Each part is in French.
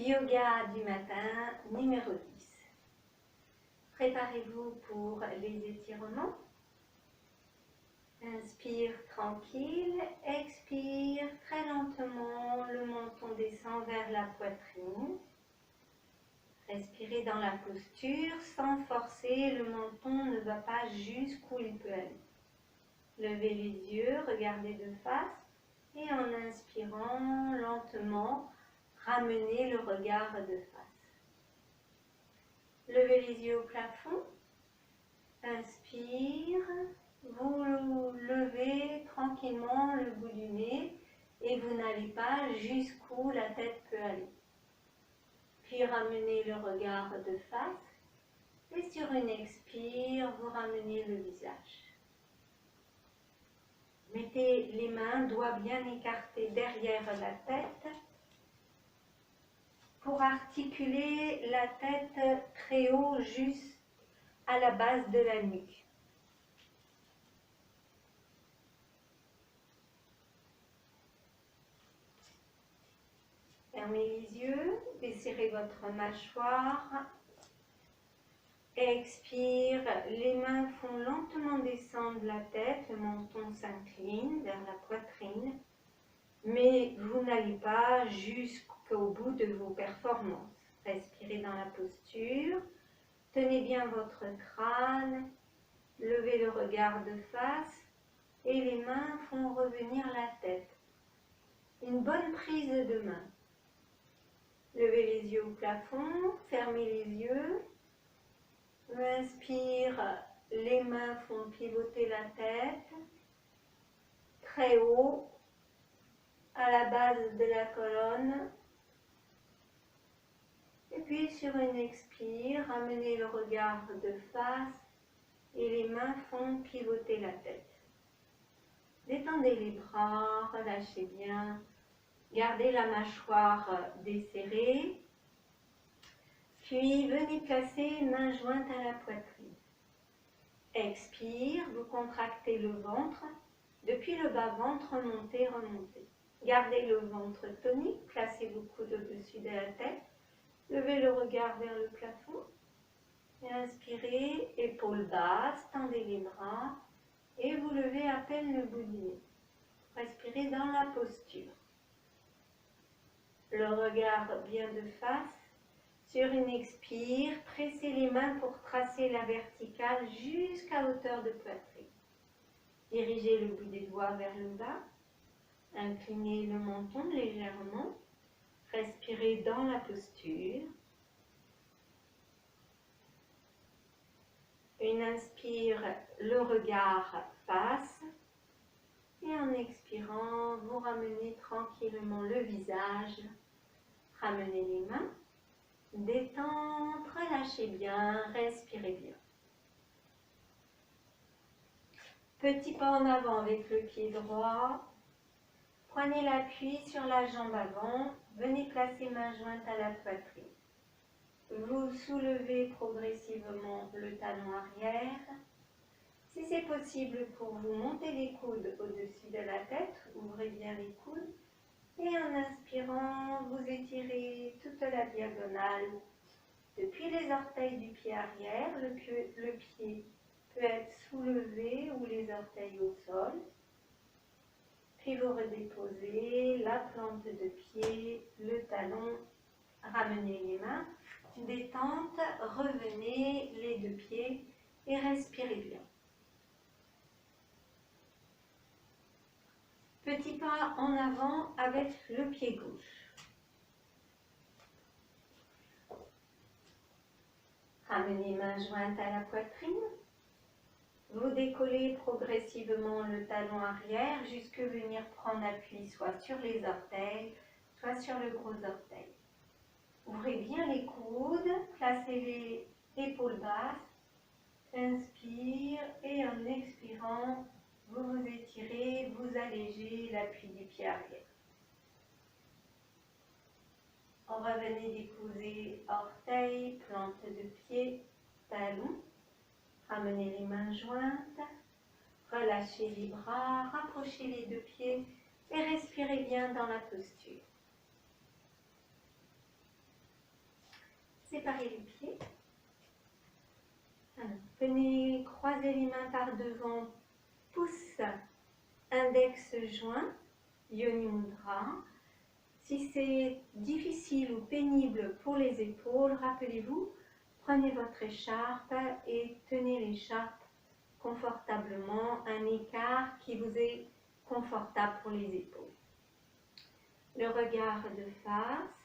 Yoga du matin numéro 10. Préparez-vous pour les étirements. Inspire tranquille, expire très lentement, le menton descend vers la poitrine. Respirez dans la posture sans forcer, le menton ne va pas jusqu'où il peut aller. Levez les yeux, regardez de face et en inspirant lentement, ramenez le regard de face. Levez les yeux au plafond, inspire, vous levez tranquillement le bout du nez et vous n'allez pas jusqu'où la tête peut aller. Puis ramenez le regard de face et sur une expire, vous ramenez le visage. Mettez les mains, doigts bien écartés derrière la tête pour articuler la tête très haut juste à la base de la nuque. Fermez les yeux, desserrez votre mâchoire. Expire, les mains font lentement descendre la tête, le menton s'incline vers la poitrine, mais vous n'allez pas jusqu'au bout de vos performances. Respirez dans la posture, tenez bien votre crâne, levez le regard de face et les mains font revenir la tête. Une bonne prise de main. Levez les yeux au plafond, fermez les yeux. Inspire, les mains font pivoter la tête, très haut, à la base de la colonne. Et puis sur une expire, ramenez le regard de face et les mains font pivoter la tête. Détendez les bras, relâchez bien, gardez la mâchoire desserrée. Puis venez placer main jointe à la poitrine. Expire, vous contractez le ventre. Depuis le bas-ventre, remontez, remontez. Gardez le ventre tonique, placez vos coudes au-dessus de la tête. Levez le regard vers le plafond. Et inspirez, épaules basses, tendez les bras. Et vous levez à peine le bout du nez. Respirez dans la posture. Le regard bien de face. Sur une expire, pressez les mains pour tracer la verticale jusqu'à hauteur de poitrine. Dirigez le bout des doigts vers le bas. Inclinez le menton légèrement. Respirez dans la posture. Une inspire, le regard face. Et en expirant, vous ramenez tranquillement le visage. Ramenez les mains. Détente, relâchez bien, respirez bien. Petit pas en avant avec le pied droit. Prenez l'appui sur la jambe avant. Venez placer main jointe à la poitrine. Vous soulevez progressivement le talon arrière. Si c'est possible pour vous, montez les coudes au-dessus de la tête. Ouvrez bien les coudes. Et en inspirant, vous étirez toute la diagonale. Depuis les orteils du pied arrière, le pied peut être soulevé ou les orteils au sol. Puis vous redéposez la plante de pied, le talon, ramenez les mains. Détente, revenez les deux pieds et respirez bien. Petit pas en avant avec le pied gauche. Ramenez main jointe à la poitrine. Vous décollez progressivement le talon arrière jusqu'à venir prendre appui soit sur les orteils, soit sur le gros orteil. Ouvrez bien les coudes, placez les épaules basses. Inspire et en expirant, vous vous étirez, vous allégez l'appui du pied arrière. Revenez déposer orteils, plante de pied, talon. Ramenez les mains jointes, relâchez les bras, rapprochez les deux pieds et respirez bien dans la posture. séparez les pieds. Alors, venez croiser les mains par devant, pouce, index joint, Yoni Mudra. Si c'est difficile ou pénible pour les épaules, rappelez-vous, prenez votre écharpe et tenez l'écharpe confortablement, un écart qui vous est confortable pour les épaules. Le regard de face.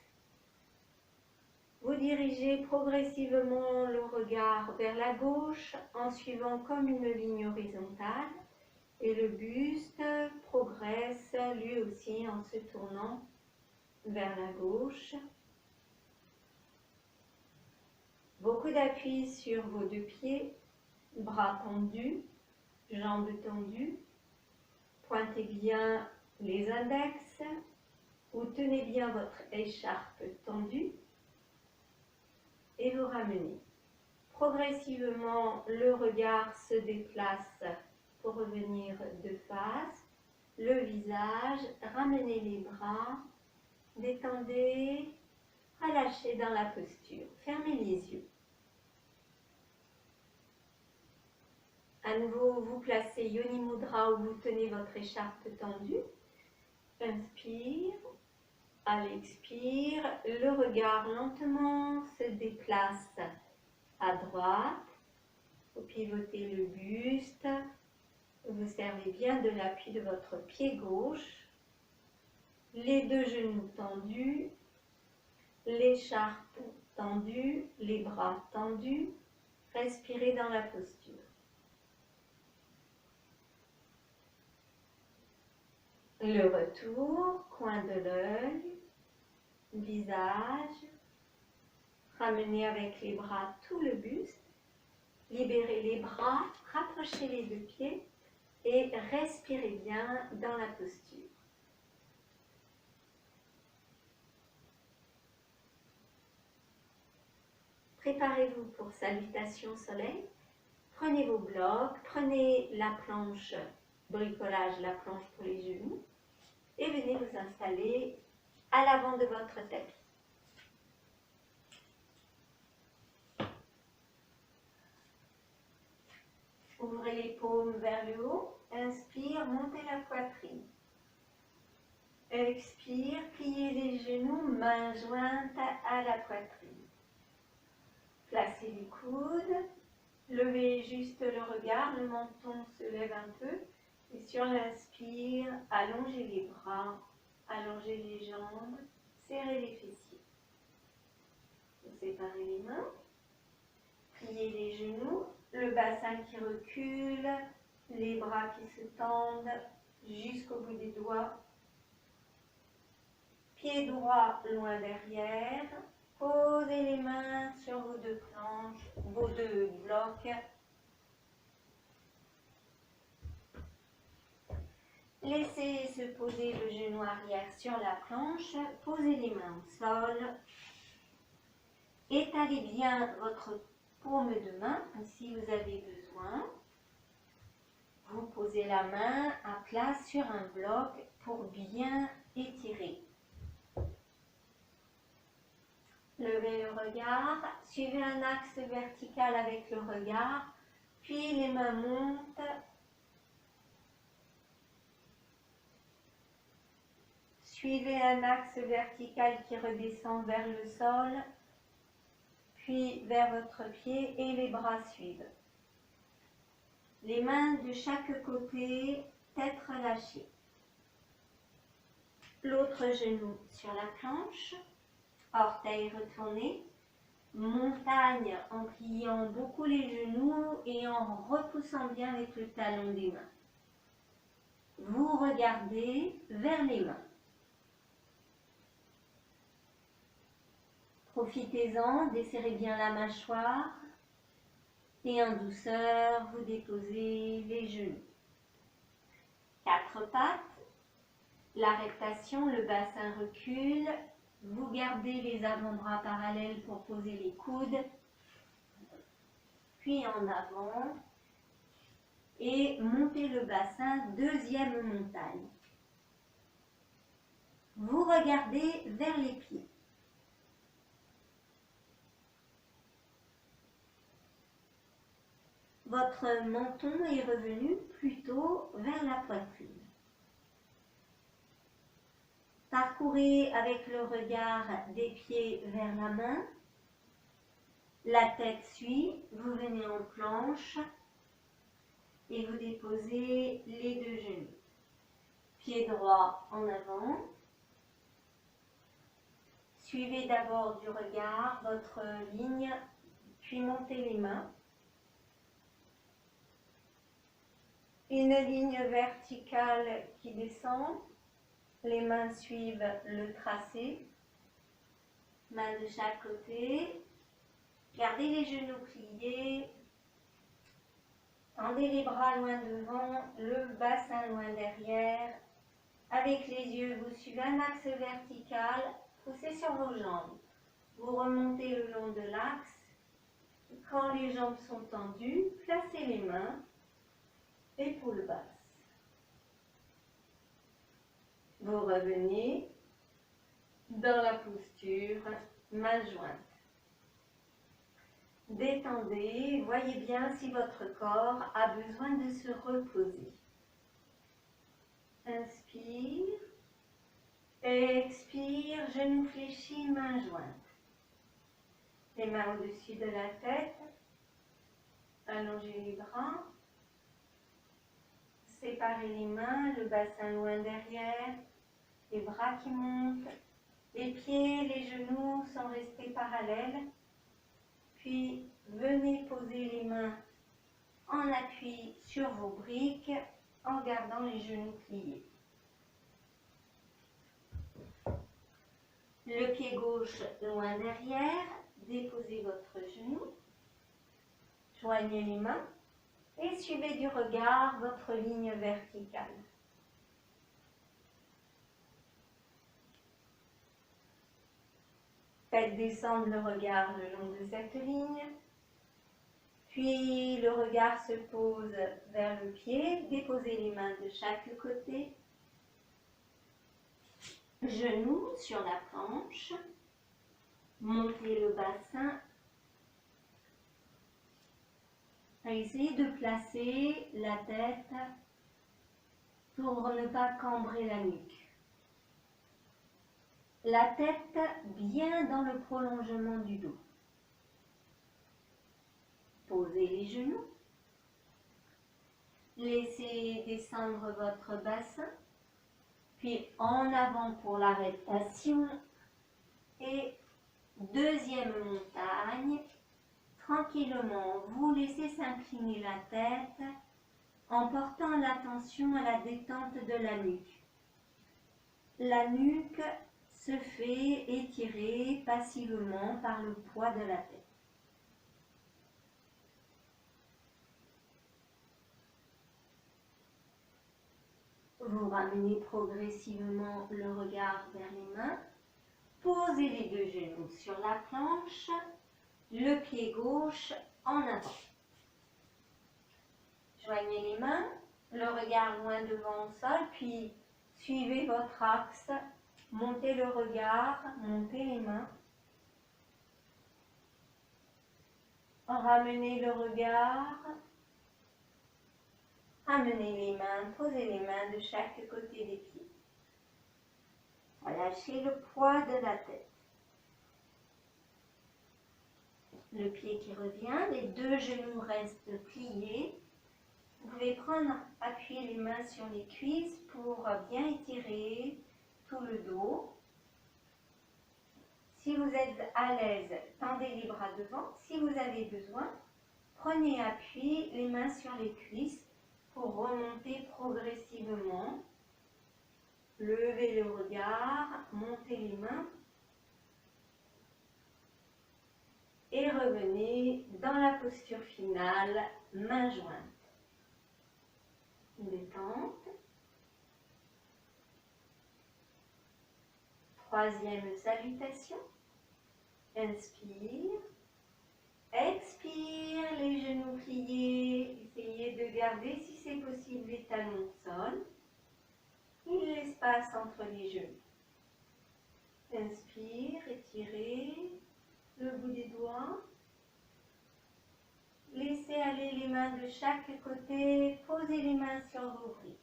Vous dirigez progressivement le regard vers la gauche en suivant comme une ligne horizontale et le buste progresse lui aussi en se tournant vers la gauche. Beaucoup d'appui sur vos deux pieds, bras tendus, jambes tendues. Pointez bien les index ou tenez bien votre écharpe tendue et vous ramenez. Progressivement, le regard se déplace pour revenir de face. Le visage, ramenez les bras, détendez, relâchez dans la posture. Fermez les yeux. À nouveau, vous placez Yoni Mudra où vous tenez votre écharpe tendue. Inspire. À l'expire, le regard lentement se déplace à droite. Vous pivotez le buste. Vous servez bien de l'appui de votre pied gauche. Les deux genoux tendus. L'écharpe tendue. Les bras tendus. Respirez dans la posture. Le retour, coin de l'œil, visage, ramenez avec les bras tout le buste, libérez les bras, rapprochez les deux pieds et respirez bien dans la posture. Préparez-vous pour salutation soleil, prenez vos blocs, prenez la planche, bricolage, la planche pour les genoux et venez vous installer à l'avant de votre tapis. Ouvrez les paumes vers le haut. Inspire, montez la poitrine. Expire, pliez les genoux, mains jointes à la poitrine. Placez les coudes. Levez juste le regard, le menton se lève un peu. Et sur l'inspire, allongez les bras, allongez les jambes, serrez les fessiers. Vous séparez les mains. Pliez les genoux, le bassin qui recule, les bras qui se tendent jusqu'au bout des doigts. Pied droit loin derrière. Posez les mains sur vos deux planches, vos deux blocs. Laissez se poser le genou arrière sur la planche. Posez les mains au sol. Étalez bien votre paume de main, si vous avez besoin. Vous posez la main à plat sur un bloc pour bien étirer. Levez le regard, suivez un axe vertical avec le regard, puis les mains montent. Suivez un axe vertical qui redescend vers le sol, puis vers votre pied et les bras suivent. Les mains de chaque côté, tête relâchée. L'autre genou sur la planche, orteils retournés, montagne en pliant beaucoup les genoux et en repoussant bien avec le talon des mains. Vous regardez vers les mains. Profitez-en, desserrez bien la mâchoire et en douceur, vous déposez les genoux. Quatre pattes, l'arrêtation, le bassin recule, vous gardez les avant-bras parallèles pour poser les coudes, puis en avant et montez le bassin, deuxième montagne. Vous regardez vers les pieds. votre menton est revenu plutôt vers la poitrine. Parcourez avec le regard des pieds vers la main. La tête suit, vous venez en planche et vous déposez les deux genoux. Pied droit en avant. Suivez d'abord du regard votre ligne, puis montez les mains. Une ligne verticale qui descend. Les mains suivent le tracé. Mains de chaque côté. Gardez les genoux pliés. Tendez les bras loin devant, le bassin loin derrière. Avec les yeux, vous suivez un axe vertical. Poussez sur vos jambes. Vous remontez le long de l'axe. Quand les jambes sont tendues, placez les mains. Épaules basses. Vous revenez dans la posture main jointe. Détendez, voyez bien si votre corps a besoin de se reposer. Inspire, expire, genoux fléchis, main jointe. Les mains au-dessus de la tête, allongez les bras, séparez les mains, le bassin loin derrière, les bras qui montent, les pieds, les genoux sont restés parallèles. Puis, venez poser les mains en appui sur vos briques en gardant les genoux pliés. Le pied gauche loin derrière, déposez votre genou, joignez les mains et suivez du regard votre ligne verticale. Faites descendre le regard le long de cette ligne. Puis le regard se pose vers le pied. Déposez les mains de chaque côté. Genoux sur la planche. Montez le bassin. Essayez de placer la tête pour ne pas cambrer la nuque. La tête bien dans le prolongement du dos. Posez les genoux. Laissez descendre votre bassin. Puis en avant pour l'arrêtation. Et deuxième montagne. Tranquillement, vous laissez s'incliner la tête en portant l'attention à la détente de la nuque. La nuque se fait étirer passivement par le poids de la tête. Vous ramenez progressivement le regard vers les mains. Posez les deux genoux sur la planche, le pied gauche en avant. Joignez les mains, le regard loin devant au sol, puis suivez votre axe. Montez le regard, montez les mains. Ramenez le regard. Amenez les mains, posez les mains de chaque côté des pieds. Relâchez le poids de la tête. Le pied qui revient, les deux genoux restent pliés. Vous pouvez appuyer les mains sur les cuisses pour bien étirer tout le dos. Si vous êtes à l'aise, tendez les bras devant. Si vous avez besoin, prenez appui, les mains sur les cuisses pour remonter progressivement. Levez le regard, montez les mains et revenez dans la posture finale, main jointe. Détente. Troisième salutation. Inspire. Expire, les genoux pliés. Essayez de garder, si c'est possible, les talons au sol. Et l'espace entre les genoux. Inspire, étirez le bout des doigts. Laissez aller les mains de chaque côté. Posez les mains sur vos bris.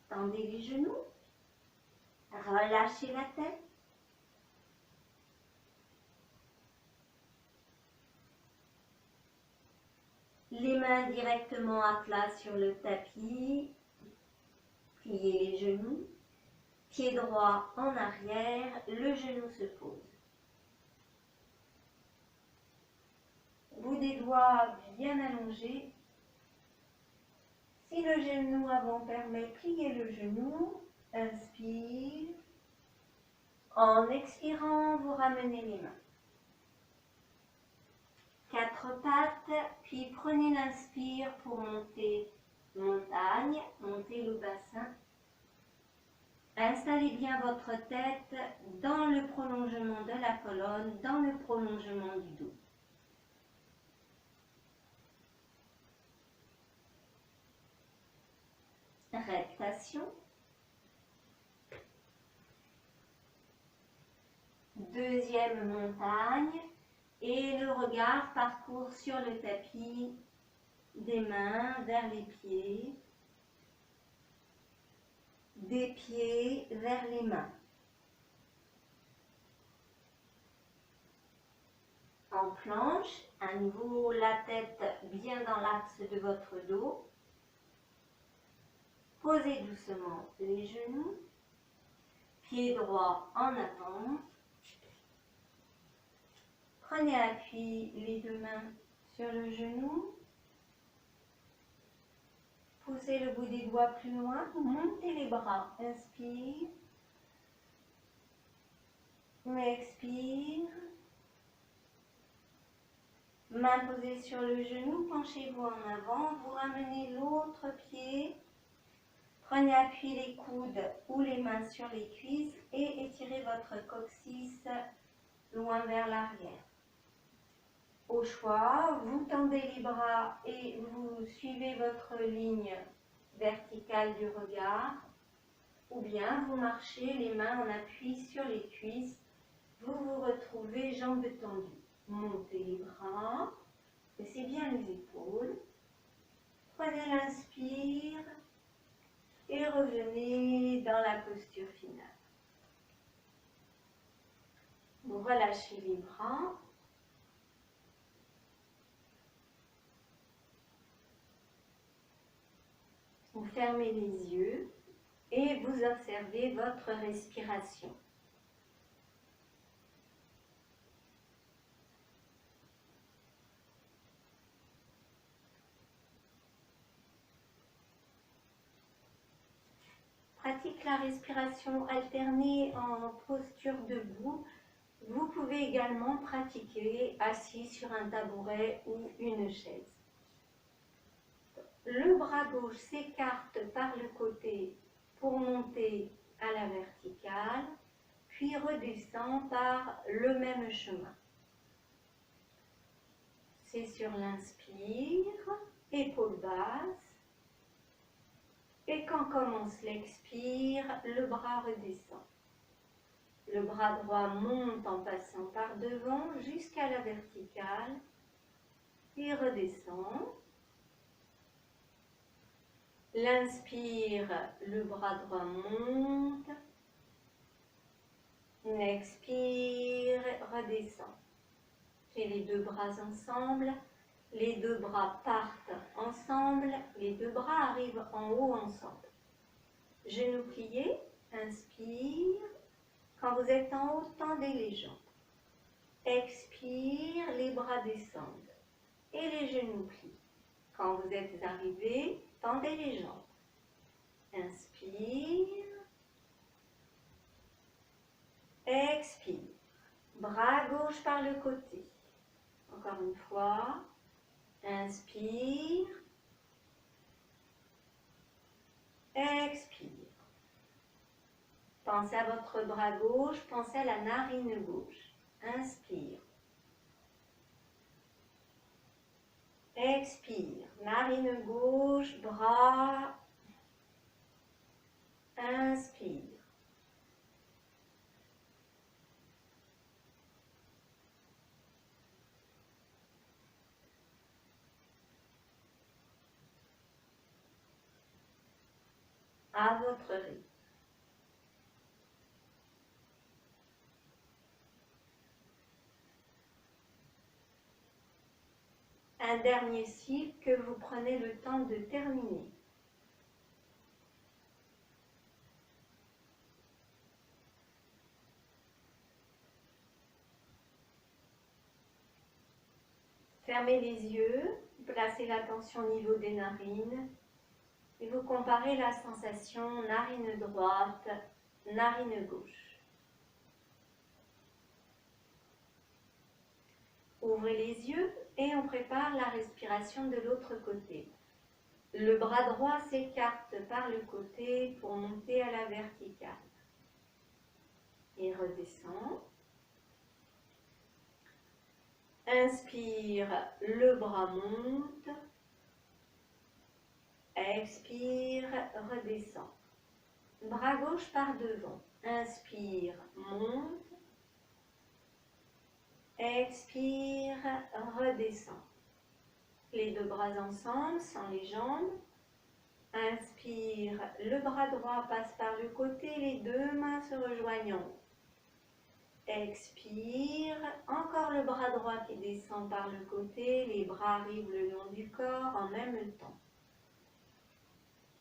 Tendez les genoux. Relâchez la tête. Les mains directement à plat sur le tapis. Pliez les genoux. Pied droit en arrière. Le genou se pose. Bout des doigts bien allongés. Si le genou avant permet, pliez le genou. Inspire. En expirant, vous ramenez les mains. 4 pattes, puis prenez l'inspire pour monter montagne, monter le bassin. Installez bien votre tête dans le prolongement de la colonne, dans le prolongement du dos. Reptation. Deuxième montagne. Et le regard parcourt sur le tapis, des mains vers les pieds, des pieds vers les mains. En planche, à nouveau la tête bien dans l'axe de votre dos. Posez doucement les genoux, pied droit en avant. Prenez appui les 2 mains sur le genou. Poussez le bout des doigts plus loin. Montez les bras. Inspire. Expire. Main posée sur le genou. Penchez-vous en avant. Vous ramenez l'autre pied. Prenez appui les coudes ou les mains sur les cuisses et étirez votre coccyx loin vers l'arrière. Au choix, vous tendez les bras et vous suivez votre ligne verticale du regard, ou bien vous marchez les mains en appui sur les cuisses, vous vous retrouvez jambes tendues. Montez les bras, laissez bien les épaules, prenez l'inspire et revenez dans la posture finale. Vous relâchez les bras. Vous fermez les yeux et vous observez votre respiration. Pratique la respiration alternée en posture debout. Vous pouvez également pratiquer assis sur un tabouret ou une chaise. Le bras gauche s'écarte par le côté pour monter à la verticale, puis redescend par le même chemin. C'est sur l'inspire, épaules basses, et quand commence l'expire, le bras redescend. Le bras droit monte en passant par devant jusqu'à la verticale, et redescend. L'inspire, le bras droit monte. Expire, redescend. Fais les 2 bras ensemble. Les 2 bras partent ensemble. Les 2 bras arrivent en haut ensemble. Genoux pliés. Inspire. Quand vous êtes en haut, tendez les jambes. Expire, les bras descendent. Et les genoux plient. Quand vous êtes arrivé, tendez les jambes. Inspire. Expire. Bras gauche par le côté. Encore une fois. Inspire. Expire. Pensez à votre bras gauche, pensez à la narine gauche. Inspire. Expire. Narine gauche, bras. Inspire. à votre rythme. Un dernier cycle que vous prenez le temps de terminer. Fermez les yeux, placez l'attention au niveau des narines et vous comparez la sensation narine droite, narine gauche. Ouvrez les yeux et on prépare la respiration de l'autre côté. Le bras droit s'écarte par le côté pour monter à la verticale. Et redescend. Inspire, le bras monte. Expire, redescend. Bras gauche par devant. Inspire, monte. Expire, redescend. Les deux bras ensemble, sans les jambes. Inspire, le bras droit passe par le côté, les deux mains se rejoignent. Expire, encore le bras droit qui descend par le côté, les bras arrivent le long du corps en même temps.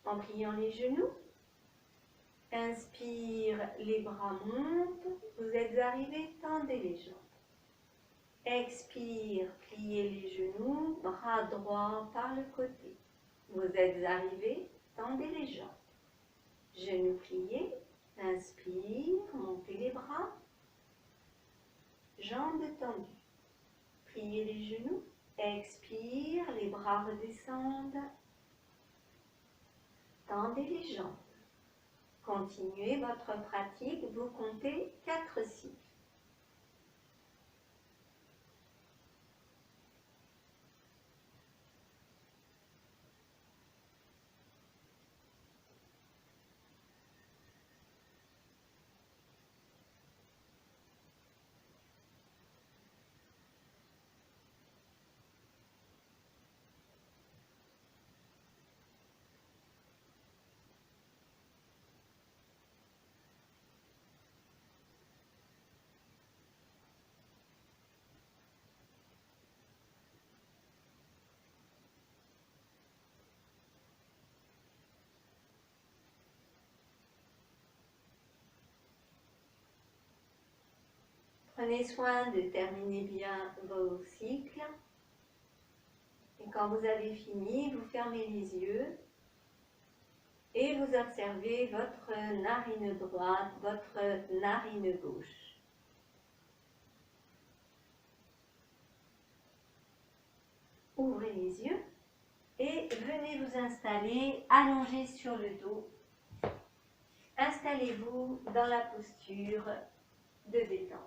En pliant les genoux, inspire, les bras montent, vous êtes arrivés, tendez les jambes. Expire, pliez les genoux, bras droit par le côté. Vous êtes arrivés, tendez les jambes. Genoux pliés, inspire, montez les bras. Jambes tendues. Pliez les genoux, expire, les bras redescendent. Tendez les jambes. Continuez votre pratique, vous comptez 4 cycles. Prenez soin de terminer bien vos cycles. Et quand vous avez fini, vous fermez les yeux et vous observez votre narine droite, votre narine gauche. Ouvrez les yeux et venez vous installer allongé sur le dos. Installez-vous dans la posture de détente.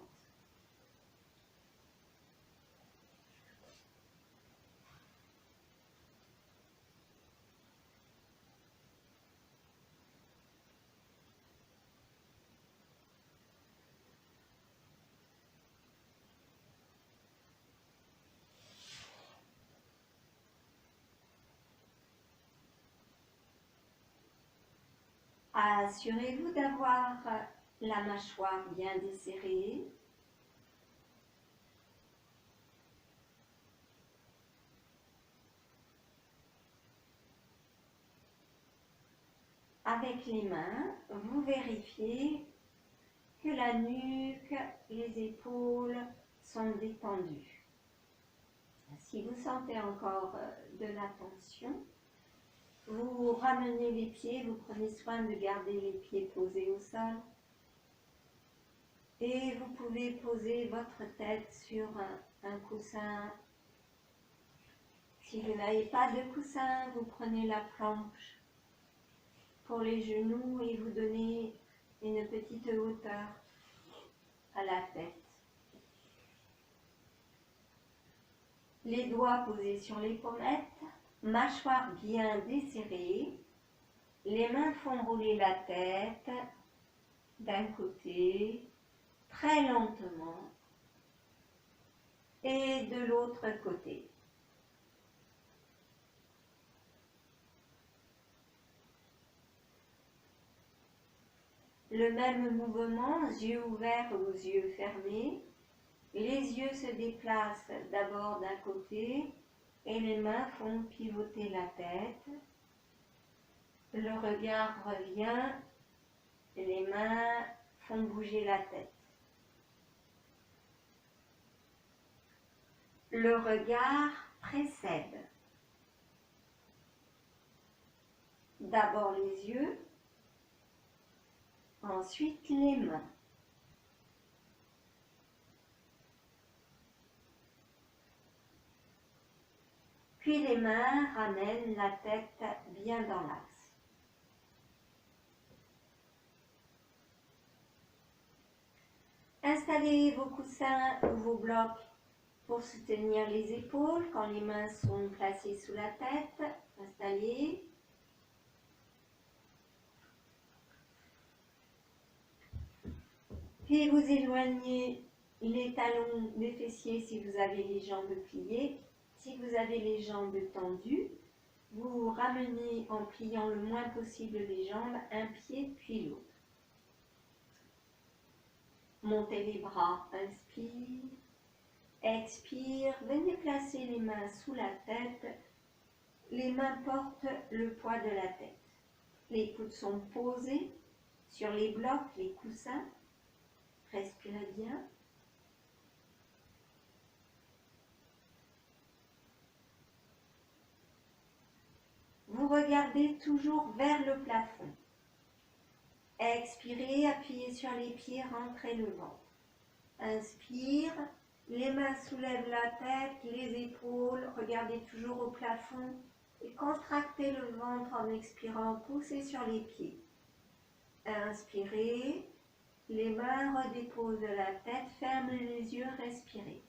Assurez-vous d'avoir la mâchoire bien desserrée. Avec les mains, vous vérifiez que la nuque, les épaules sont détendues. Si vous sentez encore de la tension, vous ramenez les pieds, vous prenez soin de garder les pieds posés au sol. Et vous pouvez poser votre tête sur un coussin. Si vous n'avez pas de coussin, vous prenez la planche pour les genoux et vous donnez une petite hauteur à la tête. Les doigts posés sur les pommettes, mâchoire bien desserrée. Les mains font rouler la tête d'un côté, très lentement, et de l'autre côté. Le même mouvement, yeux ouverts ou yeux fermés. Les yeux se déplacent d'abord d'un côté et les mains font pivoter la tête. Le regard revient et les mains font bouger la tête. Le regard précède d'abord les yeux, ensuite les mains. Puis les mains ramènent la tête bien dans l'axe. Installez vos coussins ou vos blocs pour soutenir les épaules quand les mains sont placées sous la tête. Installez. Puis vous éloignez les talons des fessiers si vous avez les jambes pliées. Si vous avez les jambes tendues, vous ramenez en pliant le moins possible les jambes, un pied puis l'autre. Montez les bras, inspire, expire, venez placer les mains sous la tête. Les mains portent le poids de la tête. Les coudes sont posés sur les blocs, les coussins. Respirez bien. Vous regardez toujours vers le plafond. Expirez, appuyez sur les pieds, rentrez le ventre. Inspire, les mains soulèvent la tête, les épaules, regardez toujours au plafond et contractez le ventre en expirant, poussez sur les pieds. Inspirez, les mains redéposent la tête, fermez les yeux, respirez.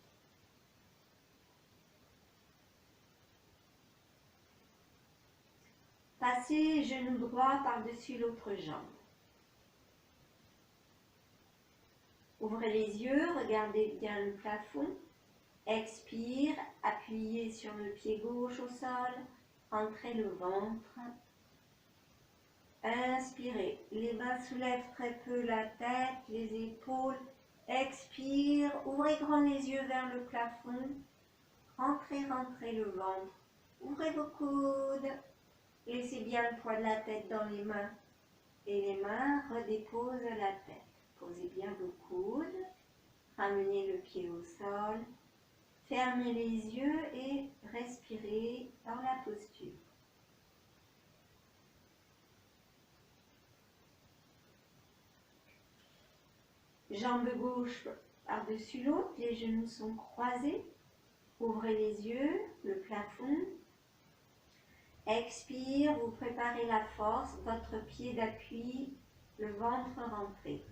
Passez genou droit par-dessus l'autre jambe. Ouvrez les yeux, regardez bien le plafond. Expire, appuyez sur le pied gauche au sol, rentrez le ventre. Inspirez, les mains soulèvent très peu la tête, les épaules. Expire, ouvrez grand les yeux vers le plafond. Rentrez le ventre. Ouvrez vos coudes. Laissez bien le poids de la tête dans les mains. Et les mains redéposent la tête. Posez bien vos coudes. Ramenez le pied au sol. Fermez les yeux et respirez dans la posture. Jambe gauche par-dessus l'autre, les genoux sont croisés. Ouvrez les yeux, le plafond. Expire, vous préparez la force, votre pied d'appui, le ventre rentré.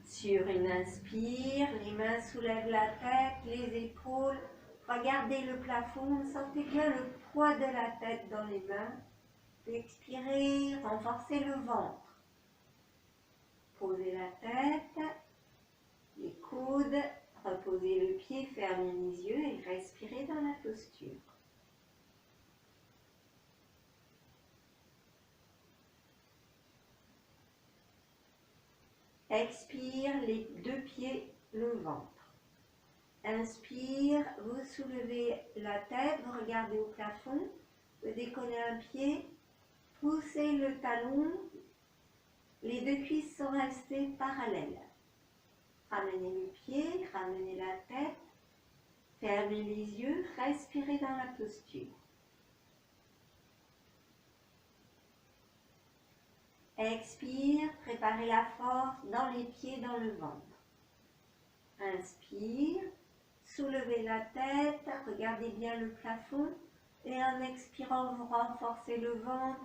Sur une inspire, les mains soulèvent la tête, les épaules. Regardez le plafond, sentez bien le poids de la tête dans les mains. Expirez, renforcez le ventre. Posez la tête, les coudes, reposez le pied, fermez les yeux et respirez dans la posture. Expire, les deux pieds, le ventre. Inspire, vous soulevez la tête, vous regardez au plafond, vous décollez un pied, poussez le talon, les deux cuisses sont restées parallèles. Ramenez le pied, ramenez la tête, fermez les yeux, respirez dans la posture. Expire, préparez la force dans les pieds, dans le ventre. Inspire, soulevez la tête, regardez bien le plafond et en expirant, vous renforcez le ventre,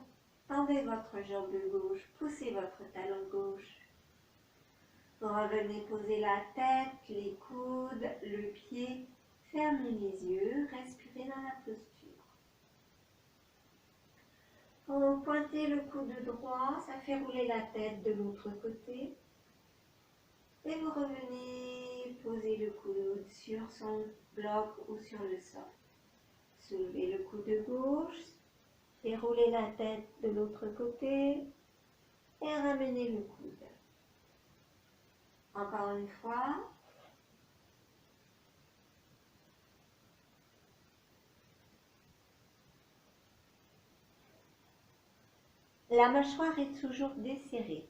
tendez votre jambe gauche, poussez votre talon gauche. Vous revenez poser la tête, les coudes, le pied, fermez les yeux, respirez dans la posture. Vous pointez le coude droit, ça fait rouler la tête de l'autre côté. Et vous revenez poser le coude sur son bloc ou sur le sol. Soulevez le coude gauche, et roulez la tête de l'autre côté et ramenez le coude. Encore une fois. La mâchoire est toujours desserrée.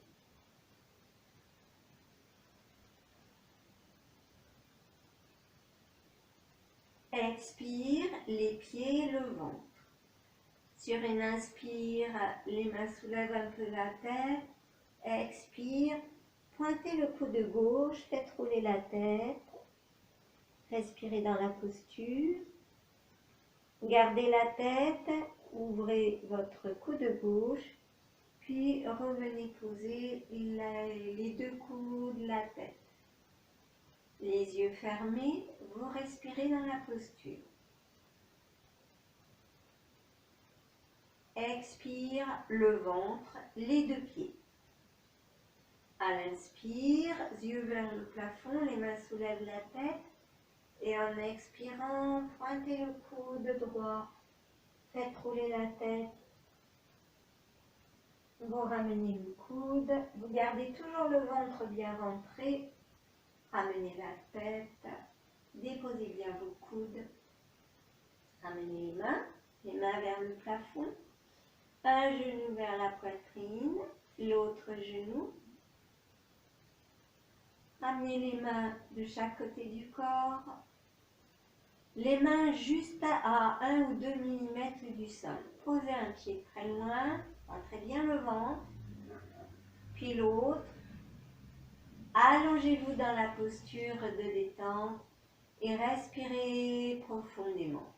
Expire, les pieds, le ventre. Sur une inspire, les mains soulèvent un peu la tête. Expire, pointez le coude gauche, faites rouler la tête. Respirez dans la posture. Gardez la tête, ouvrez votre coude gauche, puis revenez poser les deux coudes, la tête. Les yeux fermés, vous respirez dans la posture. Expire, le ventre, les deux pieds. À l'inspire, yeux vers le plafond, les mains soulèvent la tête. Et en expirant, pointez le coude droit, faites rouler la tête. Vous ramenez le coude, vous gardez toujours le ventre bien rentré. Ramenez la tête, déposez bien vos coudes. Ramenez les mains vers le plafond. Un genou vers la poitrine, l'autre genou. Ramenez les mains de chaque côté du corps. Les mains juste à 1 ou 2 mm du sol. Posez un pied très loin, rentrez bien le ventre, puis l'autre. Allongez-vous dans la posture de détente et respirez profondément.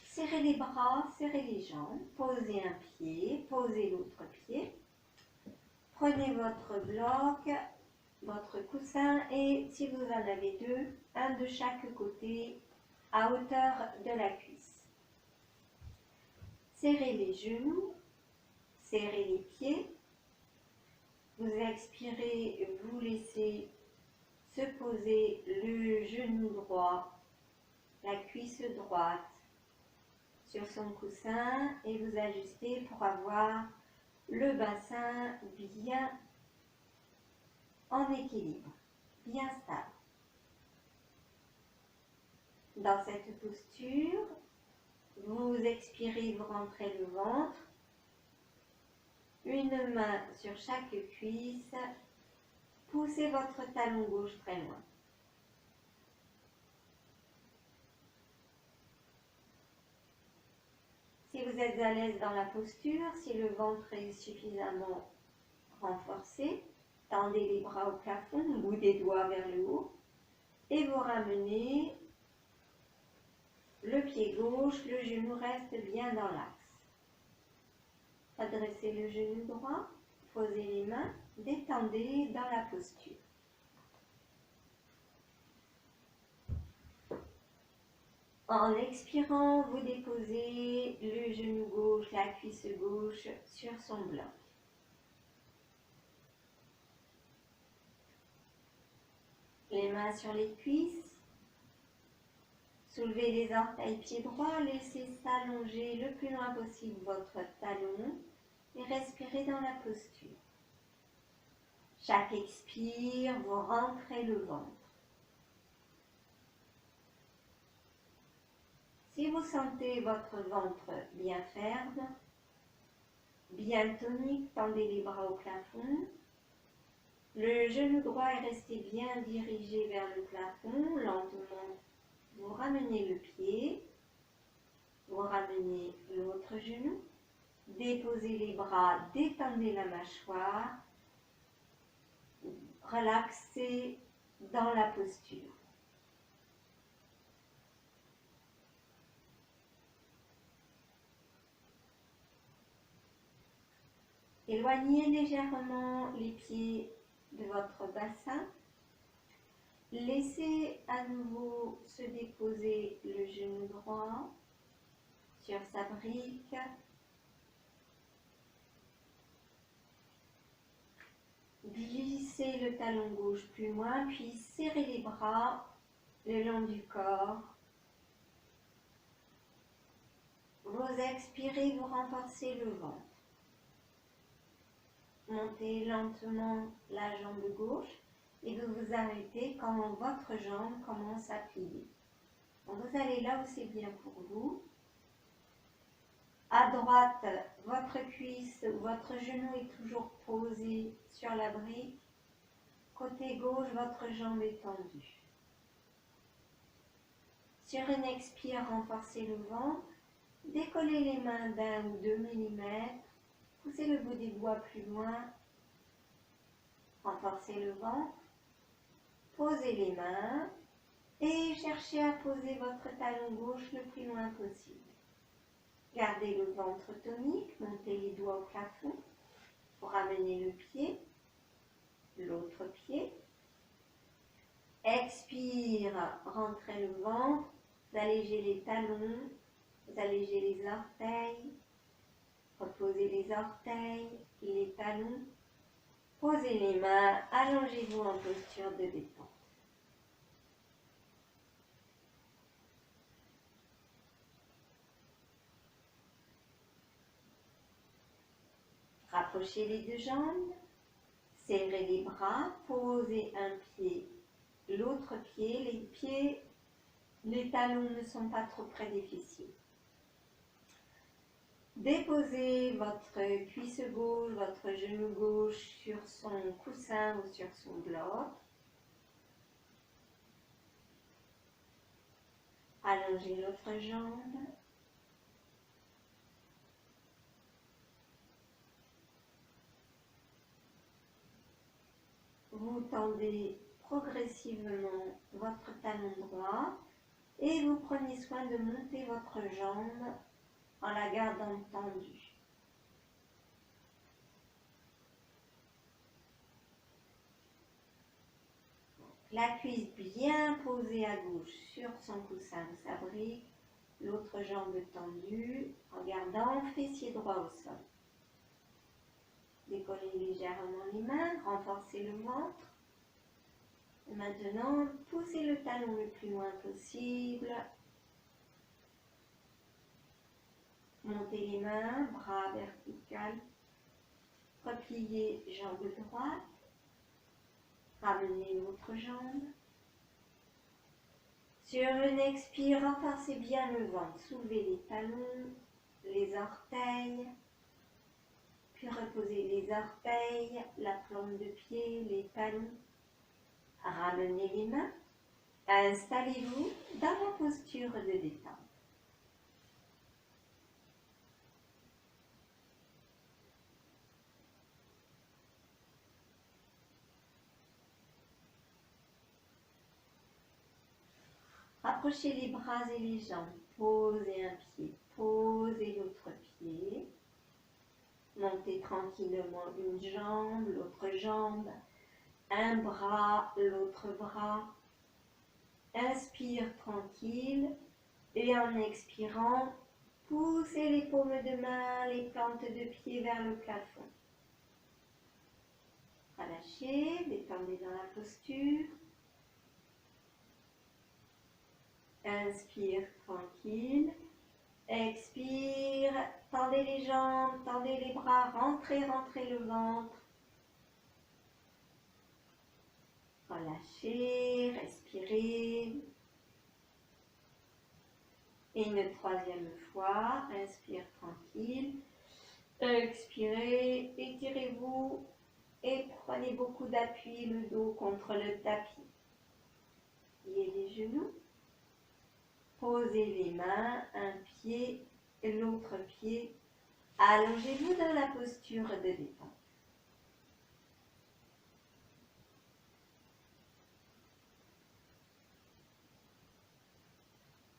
Serrez les bras, serrez les jambes, posez un pied, posez l'autre pied. Prenez votre bloc, votre coussin et si vous en avez deux, un de chaque côté à hauteur de la cuisse. Serrez les genoux, serrez les pieds. Vous expirez, vous laissez se poser le genou droit, la cuisse droite sur son coussin et vous ajustez pour avoir le bassin bien en équilibre, bien stable. Dans cette posture, vous expirez, vous rentrez le ventre, une main sur chaque cuisse, poussez votre talon gauche très loin. Si vous êtes à l'aise dans la posture, si le ventre est suffisamment renforcé, tendez les bras au plafond, bout des doigts vers le haut, et vous ramenez le pied gauche, le genou reste bien dans l'axe. Adressez le genou droit, posez les mains, détendez dans la posture. En expirant, vous déposez le genou gauche, la cuisse gauche sur son bloc. Les mains sur les cuisses. Soulevez les orteils pieds droits, laissez s'allonger le plus loin possible votre talon et respirez dans la posture. Chaque expire, vous rentrez le ventre. Si vous sentez votre ventre bien ferme, bien tonique, tendez les bras au plafond. Le genou droit est resté bien dirigé vers le plafond. Lentement, vous ramenez le pied, vous ramenez l'autre genou, déposez les bras, détendez la mâchoire, relaxez dans la posture. Éloignez légèrement les pieds de votre bassin. Laissez à nouveau se déposer le genou droit sur sa brique. Glissez le talon gauche plus loin, puis serrez les bras le long du corps. Vous expirez, vous renforcez le ventre. Montez lentement la jambe gauche et vous vous arrêtez quand votre jambe commence à plier. Donc vous allez là où c'est bien pour vous. À droite, votre cuisse ou votre genou est toujours posé sur la brique. Côté gauche, votre jambe est tendue. Sur une expire, renforcez le ventre. Décollez les mains d'1 ou 2 mm. Poussez le bout des doigts plus loin. Renforcez le ventre. Posez les mains. Et cherchez à poser votre talon gauche le plus loin possible. Gardez le ventre tonique, montez les doigts au plafond pour ramener le pied, l'autre pied. Expire, rentrez le ventre, vous allégez les talons, vous allégez les orteils, reposez les orteils, les talons, posez les mains, allongez-vous en posture de détente. Rapprochez les deux jambes, serrez les bras, posez un pied, l'autre pied, les talons ne sont pas trop près des fessiers. Déposez votre cuisse gauche, votre genou gauche sur son coussin ou sur son bloc. Allongez l'autre jambe. Vous tendez progressivement votre talon droit et vous prenez soin de monter votre jambe en la gardant tendue. La cuisse bien posée à gauche sur son coussin ou sa brique, l'autre jambe tendue en gardant fessier droit au sol. Décollez légèrement les mains, renforcez le ventre. Et maintenant, poussez le talon le plus loin possible. Montez les mains, bras vertical. Repliez jambe droite. Ramenez l'autre jambe. Sur une expire, renforcez bien le ventre. Soulevez les talons, les orteils. Puis reposez les orteils, la plante de pied, les talons. Ramenez les mains. Installez-vous dans la posture de détente. Rapprochez les bras et les jambes. Posez un pied, posez l'autre pied. Montez tranquillement une jambe, l'autre jambe. Un bras, l'autre bras. Inspire tranquille et en expirant, poussez les paumes de main, les plantes de pied vers le plafond. Relâchez, détendez dans la posture. Inspire tranquille. Expire, tendez les jambes, tendez les bras, rentrez le ventre. Relâchez, respirez. Et une troisième fois, inspire tranquille. Expirez, étirez-vous et prenez beaucoup d'appui, le dos contre le tapis. Pliez les genoux. Posez les mains, un pied et l'autre pied. Allongez-vous dans la posture de détente.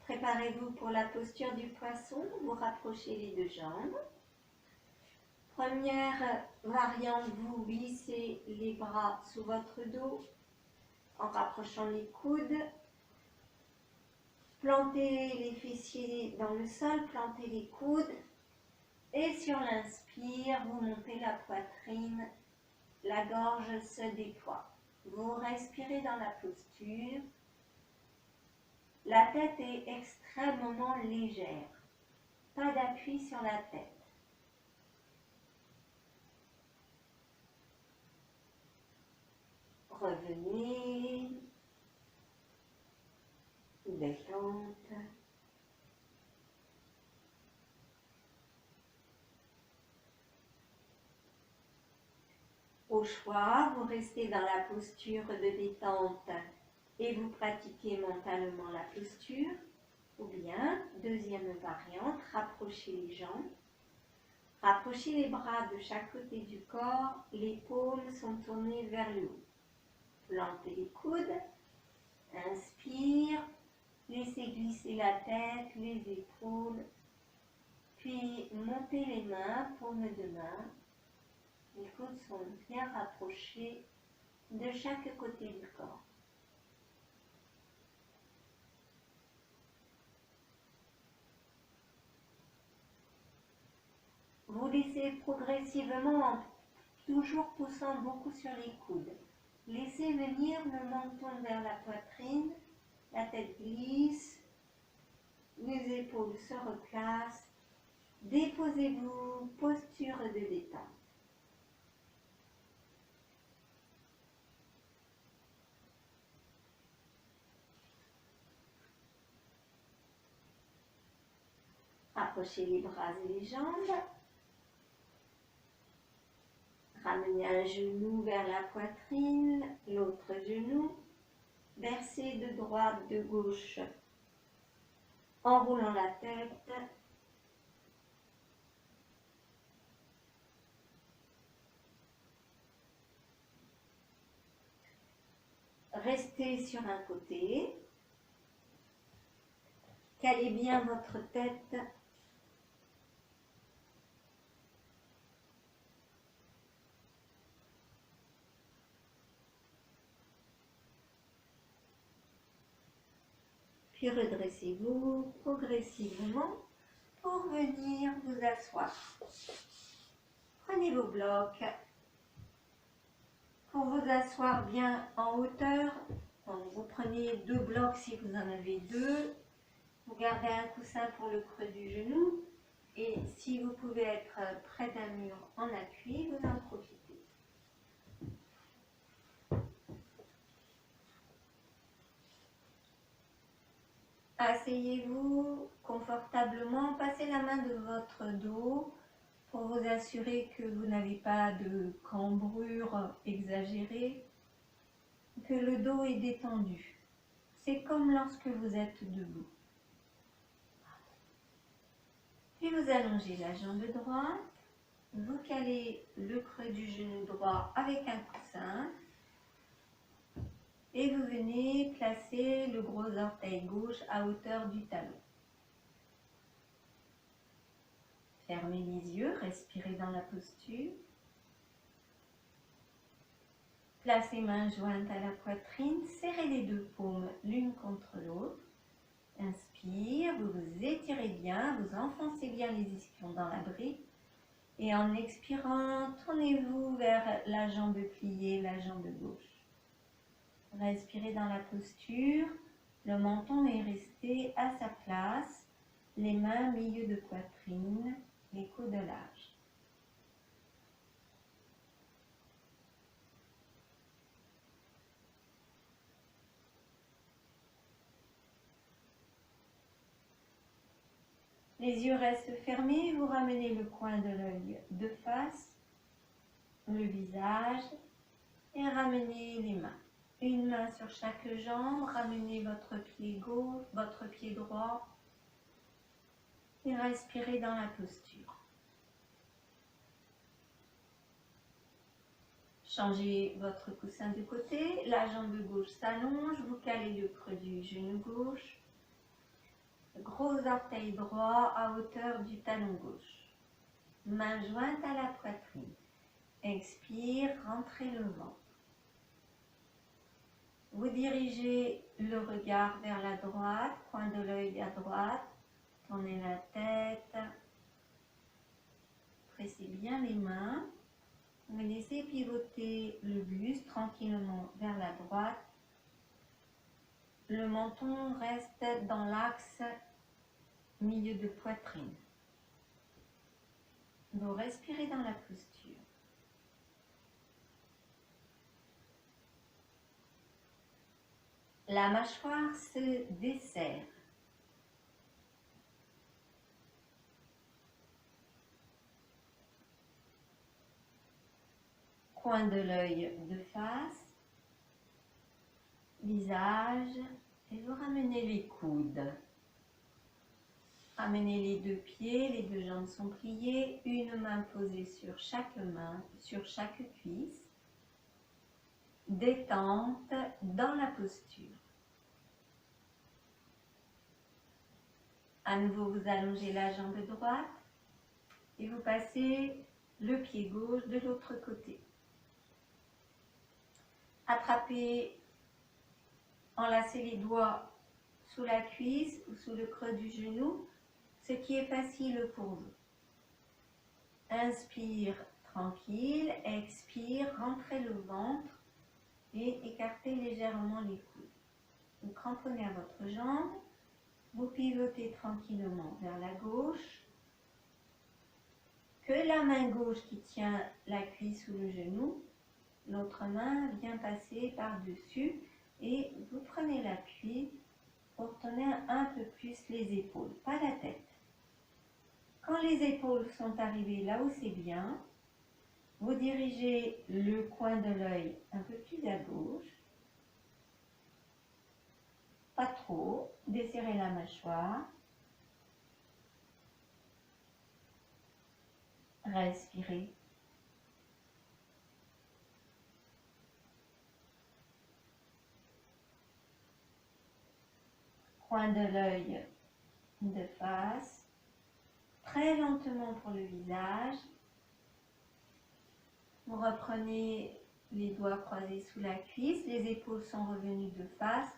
Préparez-vous pour la posture du poisson. Vous rapprochez les deux jambes. Première variante, vous glissez les bras sous votre dos en rapprochant les coudes. Plantez les fessiers dans le sol, plantez les coudes. Et sur l'inspire, vous montez la poitrine, la gorge se déploie. Vous respirez dans la posture. La tête est extrêmement légère. Pas d'appui sur la tête. Revenez. Détente. Au choix, vous restez dans la posture de détente et vous pratiquez mentalement la posture. Ou bien, deuxième variante, rapprochez les jambes. Rapprochez les bras de chaque côté du corps, les paumes sont tournées vers le haut. Plantez les coudes, inspire, laissez glisser la tête, les épaules, puis montez les mains, paumes de main. Les coudes sont bien rapprochés de chaque côté du corps. Vous laissez progressivement, toujours poussant beaucoup sur les coudes. Laissez venir le menton vers la poitrine, la tête glisse, les épaules se replacent. Déposez-vous, posture de détente. Approchez les bras et les jambes. Ramenez un genou vers la poitrine, l'autre genou. Versez de droite, de gauche, en roulant la tête. Restez sur un côté. Calez bien votre tête. Puis redressez-vous progressivement pour venir vous asseoir. Prenez vos blocs pour vous asseoir bien en hauteur. Donc vous prenez 2 blocs si vous en avez 2. Vous gardez un coussin pour le creux du genou. Et si vous pouvez être près d'un mur en appui, vous en profitez. Asseyez-vous confortablement, passez la main de votre dos pour vous assurer que vous n'avez pas de cambrure exagérée, que le dos est détendu. C'est comme lorsque vous êtes debout. Puis vous allongez la jambe droite, vous calez le creux du genou droit avec un coussin et vous venez placer le gros orteil gauche à hauteur du talon. Fermez les yeux, respirez dans la posture. Placez mains jointes à la poitrine, serrez les 2 paumes l'une contre l'autre. Inspire, vous vous étirez bien, vous enfoncez bien les ischions dans la brique. Et en expirant, tournez-vous vers la jambe pliée, la jambe gauche. Respirez dans la posture, le menton est resté à sa place, les mains milieu de poitrine, les coudes larges. Les yeux restent fermés, vous ramenez le coin de l'œil de face, le visage et ramenez les mains. Une main sur chaque jambe, ramenez votre pied gauche, votre pied droit et respirez dans la posture. Changez votre coussin de côté, la jambe gauche s'allonge, vous calez le creux du genou gauche, gros orteil droit à hauteur du talon gauche. Main jointe à la poitrine. Expire, rentrez le ventre. Vous dirigez le regard vers la droite, coin de l'œil à droite, tournez la tête, pressez bien les mains, vous laissez pivoter le buste tranquillement vers la droite. Le menton reste dans l'axe milieu de poitrine. Vous respirez dans la posture. La mâchoire se desserre. Coin de l'œil de face, visage, et vous ramenez les coudes. Ramenez les deux pieds, les deux jambes sont pliées, une main posée sur chaque main, sur chaque cuisse. Détente dans la posture. À nouveau, vous allongez la jambe droite et vous passez le pied gauche de l'autre côté. Attrapez, enlacez les doigts sous la cuisse ou sous le creux du genou, ce qui est facile pour vous. Inspire tranquille, expire, rentrez le ventre et écartez légèrement les coudes. Vous cramponnez à votre jambe, vous pivotez tranquillement vers la gauche, que la main gauche qui tient la cuisse ou le genou, l'autre main vient passer par-dessus et vous prenez l'appui pour tenir un peu plus les épaules, pas la tête. Quand les épaules sont arrivées là où c'est bien, vous dirigez le coin de l'œil un peu plus à gauche, pas trop, desserrez la mâchoire, respirez. Coin de l'œil de face, très lentement pour le visage. Vous reprenez les doigts croisés sous la cuisse, les épaules sont revenues de face.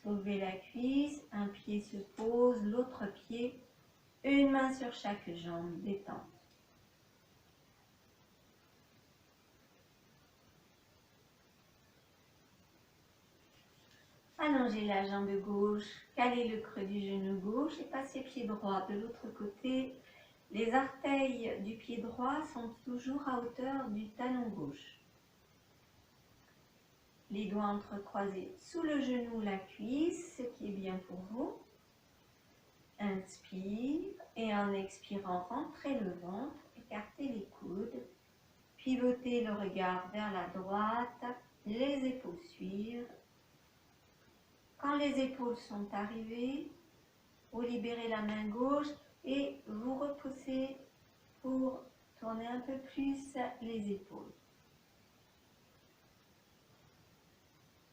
Soulevez la cuisse, un pied se pose, l'autre pied, une main sur chaque jambe, détente. Allongez la jambe gauche, calez le creux du genou gauche et passez pied droit de l'autre côté. Les orteils du pied droit sont toujours à hauteur du talon gauche. Les doigts entrecroisés sous le genou, la cuisse, ce qui est bien pour vous. Inspire et en expirant, rentrez le ventre, écartez les coudes, pivotez le regard vers la droite, les épaules suivent. Quand les épaules sont arrivées, vous libérez la main gauche et vous repoussez pour tourner un peu plus les épaules.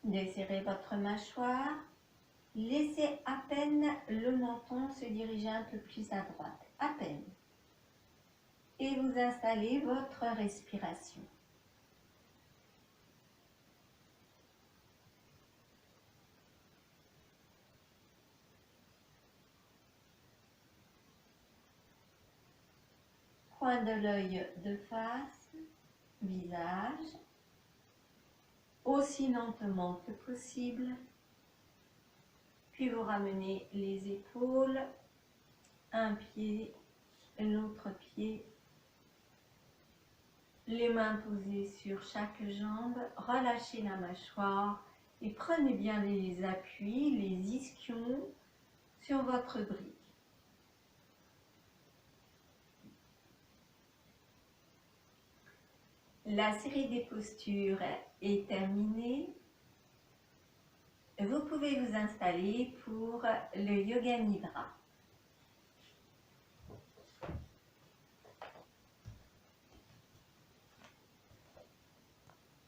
Desserrez votre mâchoire, laissez à peine le menton se diriger un peu plus à droite, à peine. Et vous installez votre respiration. Coin de l'œil de face, visage, aussi lentement que possible. Puis vous ramenez les épaules, un pied, l'autre pied, les mains posées sur chaque jambe, relâchez la mâchoire et prenez bien les appuis, les ischions sur votre brique. La série des postures est terminée. Vous pouvez vous installer pour le Yoga Nidra.